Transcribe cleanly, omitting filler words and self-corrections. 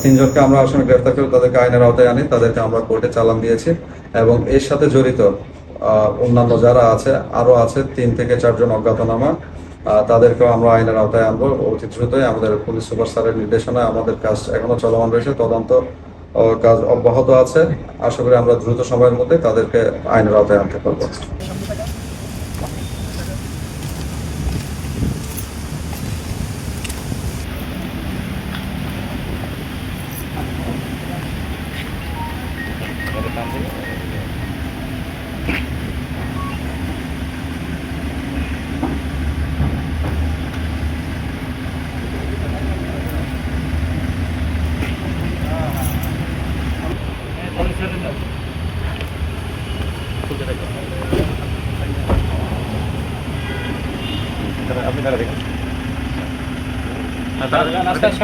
তিনজনকে আমরা আসামি গ্রেফতার করে তাদেরকে আইনের আওতায় আনি, তাদেরকে আমরা কোর্টে চালান দিয়েছি এবং এর সাথে জড়িত অন্যান্য যারা আছে আরো আছে 3 থেকে 4 জন অজ্ঞাতনামা, তাদেরকেও আমরা আইনের আওতায় আনবো অতি দ্রুতই। আমাদের পুলিশ সুপার স্যারের নির্দেশনায় আমাদের কাজ এখনো চলমান রয়েছে, তদন্ত কাজ অব্যাহত আছে। আশা করি আমরা দ্রুত সময়ের মধ্যে তাদেরকে আইনের আওতায় আনতে পারবো। আপনি তারা দেখুন আস্তে আস্তে